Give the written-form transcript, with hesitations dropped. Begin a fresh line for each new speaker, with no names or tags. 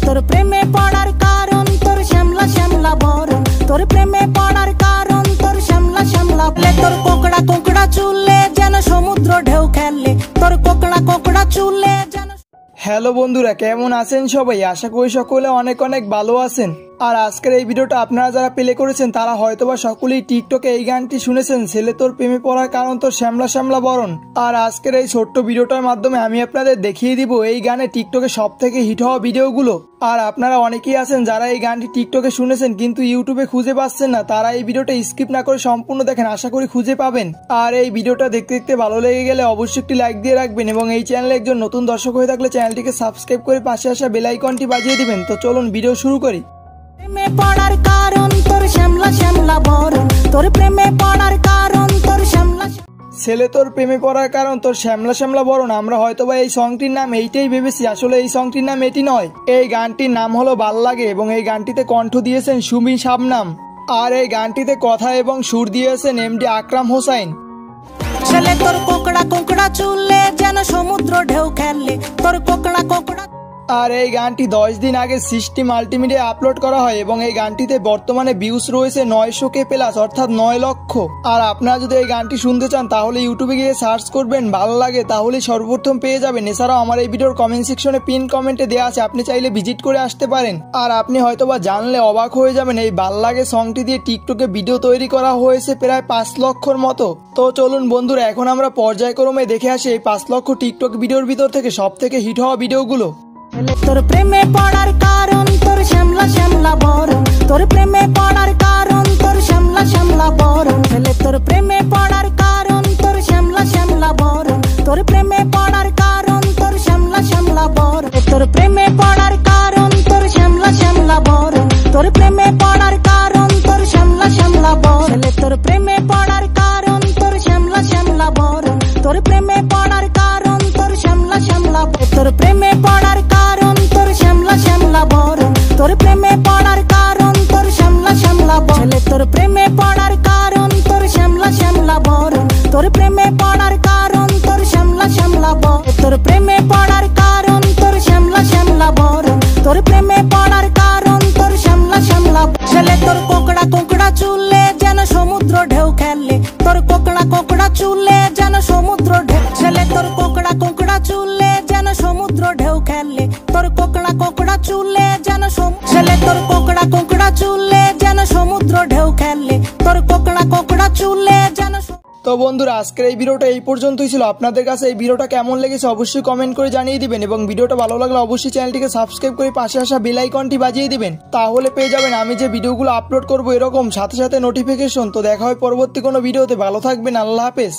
তোর প্রেমে পড়ার কারণ তোর শ্যামলা শ্যামলা বরণ, তোর প্রেমে পড়ার কারণ তোর শ্যামলা শ্যামলা। তোর কোকড়া কোকড়া চুলে যেন সমুদ্র ঢেউ খেললে, তোর কোকড়া কোকড়া চুলে যেন।
হ্যালো বন্ধুরা, কেমন আছেন সবাই? আশা করি সকলে অনেক অনেক ভালো আছেন। আর আজকের এই ভিডিওটা আপনারা যারা প্লে করেছেন তারা হয়তোবা সকলেই টিকটকে এই গানটি শুনেছেন, ছেলে তোর প্রেমে পড়ার কারণ তোর শ্যামলা শ্যামলা বরণ। আর আজকের এই ছোট্ট ভিডিওটার মাধ্যমে আমি আপনাদের দেখিয়ে দিব এই গানে টিকটকে সব থেকে হিট হওয়া ভিডিওগুলো। আর আপনারা অনেকেই আছেন যারা এই গানটি টিকটকে শুনেছেন কিন্তু ইউটিউবে খুঁজে পাচ্ছেন না, তারা এই ভিডিওটা স্কিপ না করে সম্পূর্ণ দেখেন, আশা করি খুঁজে পাবেন। আর এই ভিডিওটা দেখতে দেখতে ভালো লেগে গেলে অবশ্যই একটি লাইক দিয়ে রাখবেন এবং এই চ্যানেলে একজন নতুন দর্শক হয়ে থাকলে চ্যানেলটিকে সাবস্ক্রাইব করে পাশে আসা বেল আইকনটি বাজিয়ে দিবেন। তো চলুন ভিডিও শুরু করি।
প্রেমে পড়ার কারণ তোর শ্যামলা শ্যামলা বরণ, তোর প্রেমে পড়ার কারণ তোর শ্যামলা।
ছেলে তোর প্রেমে পড়ার কারণ তোর শ্যামলা শ্যামলা বরণ। আমরা হয়তোবা এই সংটির নাম এইটাই ভেবেছি, আসলে এই সংটির নাম এটি নয়। এই গানটির নাম হলো ভাল লাগে এবং এই গানটিতে কণ্ঠ দিয়েছেন সুমি শাবনাম। আর এই গানটিতে কথা এবং সুর দিয়েছেন এমডি আকরাম হোসাইন।
ছেলে তোর কোকড়া কোকড়া চুলে যেন সমুদ্র ঢেউ খেললে, তোর কোকড়া কোকড়া।
আর এই গানটি 10 দিন আগে সিস্টেম আলটিমিডিয়ায় আপলোড করা হয় এবং এই গানটিতে বর্তমানে ভিউজ রয়েছে 900K প্লাস, অর্থাৎ 9 লক্ষ। আর আপনারা যদি এই গানটি শুনতে চান তাহলে ইউটিউবে গিয়ে সার্চ করবেন ভালো লাগে, তাহলে সর্বপ্রথম পেয়ে যাবেন। এছাড়াও আমার এই ভিডিওর কমেন্ট সেকশনে পিন কমেন্টে দেওয়া আছে, আপনি চাইলে ভিজিট করে আসতে পারেন। আর আপনি হয়তোবা জানলে অবাক হয়ে যাবেন, এই ভাল লাগে সংটি দিয়ে টিকটকে ভিডিও তৈরি করা হয়েছে প্রায় 5 লক্ষর মতো। তো চলুন বন্ধুরা, এখন আমরা পর্যায়ক্রমে দেখে আসি এই 5 লক্ষ টিকটক ভিডিওর ভিতর থেকে সব থেকে হিট হওয়া ভিডিওগুলো।
তোর প্রেমে পড়ার কারণ তোর শ্যামলা শ্যামলা বরণ, তোর প্রেমে পড়ার কারণ তোর শ্যামলা শ্যামলা বরণ। তোর প্রেমে পড়ার কারণ তোর শ্যামলা শ্যামলা বরণ, তোর প্রেমে পড়ার কারণ তোর শ্যামলা শ্যামলা বরণ। তোর প্রেমে পড়ার কারণ তোর শ্যামলা শ্যামলা বরণ, তোর প্রেমে পড়ার কারণ তোর শ্যামলা শ্যামলা বরণ। তোর প্রেমে পড়ার কারণ তোর শ্যামলা শ্যামলা বরণ, তোর প্রেমে পড়ার কারণ তোর শ্যামলা শ্যামলা। তোর প্রেমে পড়ার কারণ তোর শ্যামলা শ্যামলা বরণ, তোর প্রেমে পড়ার কারণ তোর শ্যামলা শ্যামলা বরণ। তোর প্রেমে পড়ার কারণ তোর শ্যামলা শ্যামলা বরণ, তোর প্রেমে পড়ার কারণ তোর শ্যামলা শ্যামলা বরণ। তোর প্রেমে পড়ার কারণ তোর শ্যামলা শ্যামলা বরণ, তোর প্রেমে পড়ার কারণ তোর শ্যামলা শ্যামলা। ছেলে তোর কোকড়া কোকড়া চুলে যেন সমুদ্র ঢেউ খেললে, তোর কোকড়া কোকড়া চুলে যেন সমুদ্র ঢেউ। ছেলে তোর কোকড়া কোকড়া চুলে যেন সমুদ্র ঢেউ খেললে, তোর কোকড়া কোকড়া চুলে যেন। ছেলে তোর কোকড়া কোকড়া চুলে যেন সমুদ্র ঢেউ খেললে, তোর কোকড়া কোকড়া চুলে যেন।
তো বন্ধুরা, আজকের এই ভিডিওটা এই পর্যন্তই ছিল। আপনাদের কাছে এই ভিডিওটা কেমন লেগেছে অবশ্যই কমেন্ট করে জানিয়ে দিবেন এবং ভিডিওটা ভালো লাগলে অবশ্যই চ্যানেলটিকে সাবস্ক্রাইব করে পাশে আসা বেল আইকনটি বাজিয়ে দিবেন, তাহলে পেয়ে যাবেন আমি যে ভিডিওগুলো আপলোড করব এরকম সাথে সাথে নোটিফিকেশন। তো দেখা হয় পরবর্তী কোনো ভিডিওতে, ভালো থাকবেন, আল্লাহ হাফেজ।